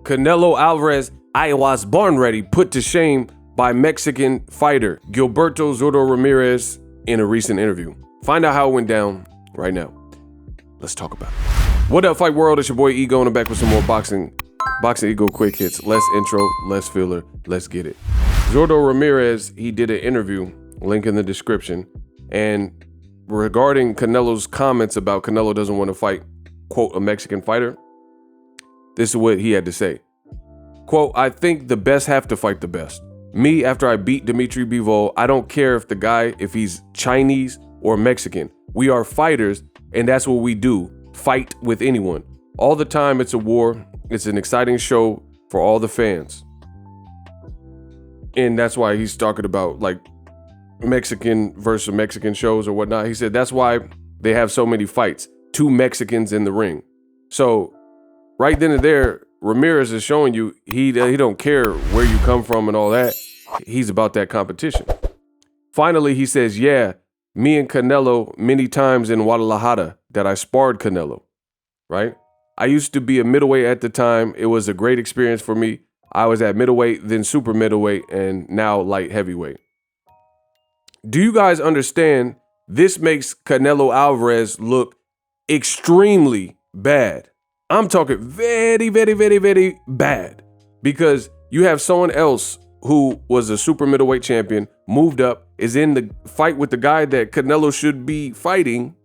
Canelo Alvarez, I was born ready, put to shame by Mexican fighter Gilberto Zurdo Ramirez in a recent interview. Find out how it went down right now. Let's talk about it. What up, Fight World? It's your boy Ego, and I'm back with some more boxing Ego quick hits. Less intro, less filler. Let's get it. Zurdo Ramirez, he did an interview, link in the description, and regarding Canelo's comments about Canelo doesn't want to fight, quote, a Mexican fighter, this is what he had to say. Quote, I think the best have to fight the best. Me, after I beat Dimitri Bivol, I don't care if he's Chinese or Mexican. We are fighters, and that's what we do. Fight with anyone. All the time, it's a war. It's an exciting show for all the fans. And that's why he's talking about like Mexican versus Mexican shows or whatnot. He said that's why they have so many fights. 2 Mexicans in the ring. So right then and there, Ramirez is showing you he don't care where you come from and all that. He's about that competition. Finally, he says, yeah, me and Canelo many times in Guadalajara that I sparred Canelo, right? I used to be a middleweight at the time. It was a great experience for me. I was at middleweight, then super middleweight, and now light heavyweight. Do you guys understand? This makes Canelo Alvarez look extremely bad. I'm talking very, very, very, very bad, because you have someone else who was a super middleweight champion, moved up, is in the fight with the guy that Canelo should be fighting,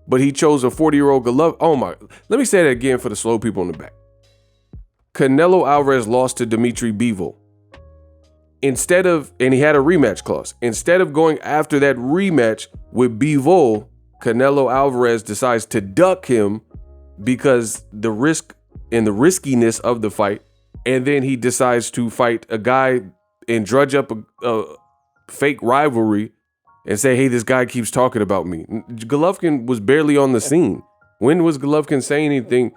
but he chose a 40-year-old Golovkin. Oh my, let me say that again for the slow people in the back. Canelo Alvarez lost to Dimitri Bivol. And he had a rematch clause. Instead of going after that rematch with Bivol, Canelo Alvarez decides to duck him because the risk and the riskiness of the fight. And then he decides to fight a guy and drudge up a fake rivalry and say, hey, this guy keeps talking about me. Golovkin was barely on the scene. When was Golovkin saying anything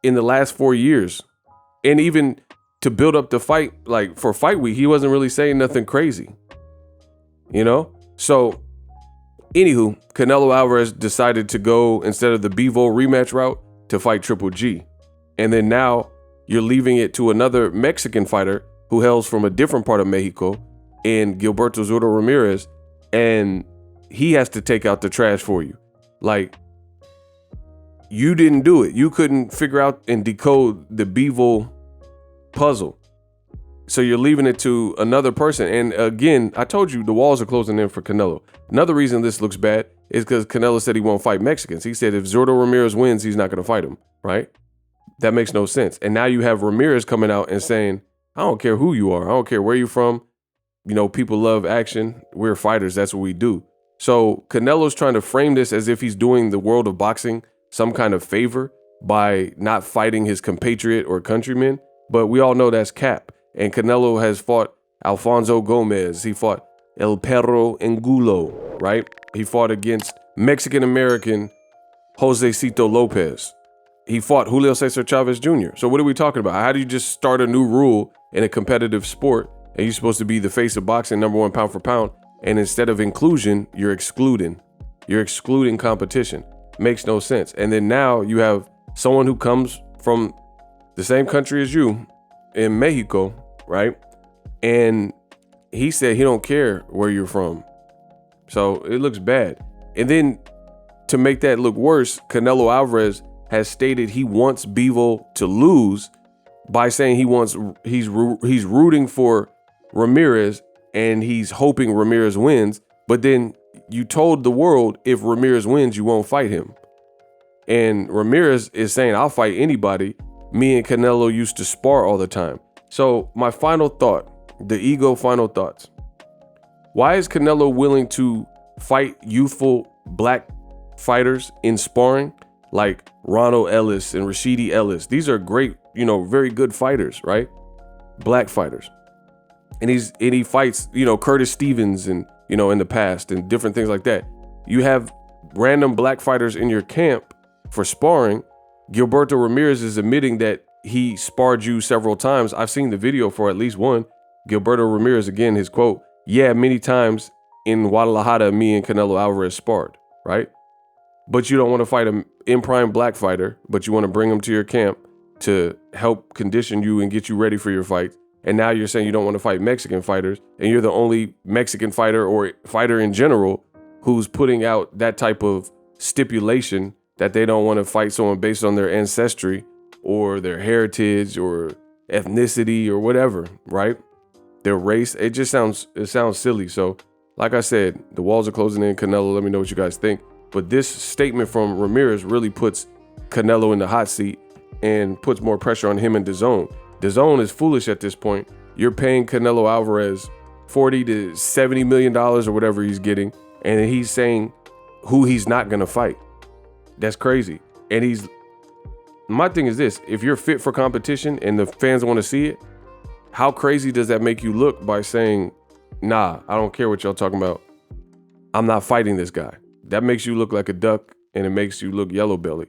in the last 4 years? And even to build up the fight, like for fight week, he wasn't really saying nothing crazy, you know? So anywho, Canelo Alvarez decided to go, instead of the Bivol rematch route, to fight Triple G. And then now you're leaving it to another Mexican fighter who hails from a different part of Mexico, and Gilberto Zurdo Ramirez, and he has to take out the trash for you. Like, you didn't do it. You couldn't figure out and decode the Bivol puzzle. So you're leaving it to another person. And again, I told you the walls are closing in for Canelo. Another reason this looks bad is because Canelo said he won't fight Mexicans. He said if Zurdo Ramirez wins, he's not going to fight him, right? That makes no sense. And now you have Ramirez coming out and saying, I don't care who you are. I don't care where you're from. You know, people love action. We're fighters. That's what we do. So Canelo's trying to frame this as if he's doing the world of boxing some kind of favor by not fighting his compatriot or countrymen. But we all know that's cap. And Canelo has fought Alfonso Gomez. He fought El Perro Angulo, right? He fought against Mexican-American Josecito Lopez. He fought Julio Cesar Chavez Jr. So what are we talking about? How do you just start a new rule in a competitive sport, and you're supposed to be the face of boxing, #1 pound for pound, and instead of inclusion, you're excluding. You're excluding competition. Makes no sense. And then now you have someone who comes from the same country as you in Mexico, right? And he said he don't care where you're from. So it looks bad. And then to make that look worse, Canelo Alvarez has stated he wants Bivol to lose by saying he's rooting for Ramirez and he's hoping Ramirez wins. But then you told the world if Ramirez wins, you won't fight him. And Ramirez is saying, I'll fight anybody. Me and Canelo used to spar all the time. So my final thought, the Ego final thoughts. Why is Canelo willing to fight youthful black fighters in sparring like Ronald Ellis and Rashidi Ellis? These are great, very good fighters, right? Black fighters. And he fights, Curtis Stevens and, in the past and different things like that. You have random black fighters in your camp for sparring. Gilberto Ramirez is admitting that he sparred you several times. I've seen the video for at least one. Gilberto Ramirez, again, his quote, yeah, many times in Guadalajara, me and Canelo Alvarez sparred, right? But you don't want to fight an in-prime black fighter, but you want to bring him to your camp to help condition you and get you ready for your fights. And now you're saying you don't want to fight Mexican fighters, and you're the only Mexican fighter or fighter in general who's putting out that type of stipulation that they don't want to fight someone based on their ancestry or their heritage or ethnicity or whatever, right? Their race. It sounds silly. So like I said, the walls are closing in. Canelo, let me know what you guys think. But this statement from Ramirez really puts Canelo in the hot seat and puts more pressure on him and DAZN. DAZN is foolish at this point. You're paying Canelo Alvarez $40 to $70 million or whatever he's getting, and he's saying who he's not gonna fight. That's crazy. And my thing is this: if you're fit for competition and the fans want to see it, how crazy does that make you look by saying, nah, I don't care what y'all talking about, I'm not fighting this guy? That makes you look like a duck, and it makes you look yellow belly.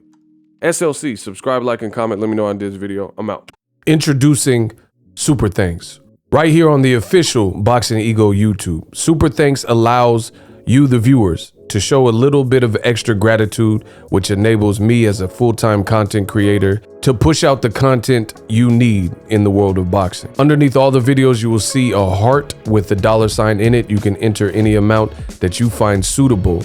SLC, subscribe, like, and comment. Let me know on this video. I'm out. Introducing Super Thanks. Right here on the official Boxing Ego YouTube. Super Thanks allows you, the viewers, to show a little bit of extra gratitude, which enables me as a full-time content creator to push out the content you need in the world of boxing. Underneath all the videos, you will see a heart with the $sign in it. You can enter any amount that you find suitable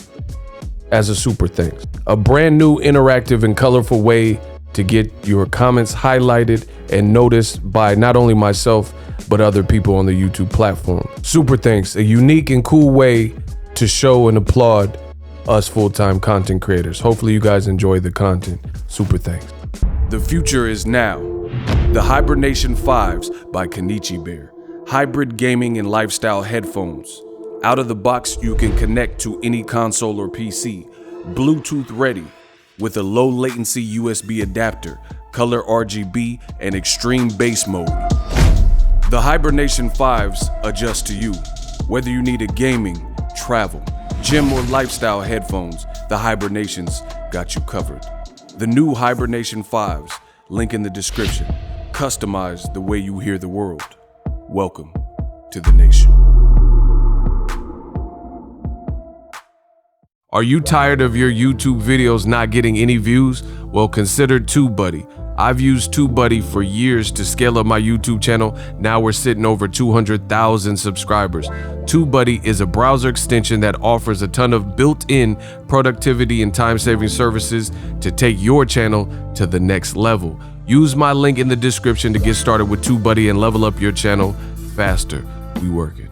as a super thanks. A brand new, interactive, and colorful way to get your comments highlighted and noticed by not only myself, but other people on the YouTube platform. Super thanks, a unique and cool way to show and applaud us full-time content creators. Hopefully you guys enjoy the content. Super thanks. The future is now. The Hibernation 5s by Kenichi Bear. Hybrid gaming and lifestyle headphones. Out of the box, you can connect to any console or PC. Bluetooth ready with a low latency USB adapter, color RGB, and extreme bass mode. The Hibernation 5s adjust to you. Whether you need a gaming, travel, gym, or lifestyle headphones, the Hibernations got you covered. The new Hibernation 5s, link in the description. Customize the way you hear the world. Welcome to the nation. Are you tired of your YouTube videos not getting any views? Well, consider TubeBuddy. I've used TubeBuddy for years to scale up my YouTube channel. Now we're sitting over 200,000 subscribers. TubeBuddy is a browser extension that offers a ton of built-in productivity and time-saving services to take your channel to the next level. Use my link in the description to get started with TubeBuddy and level up your channel faster. We working.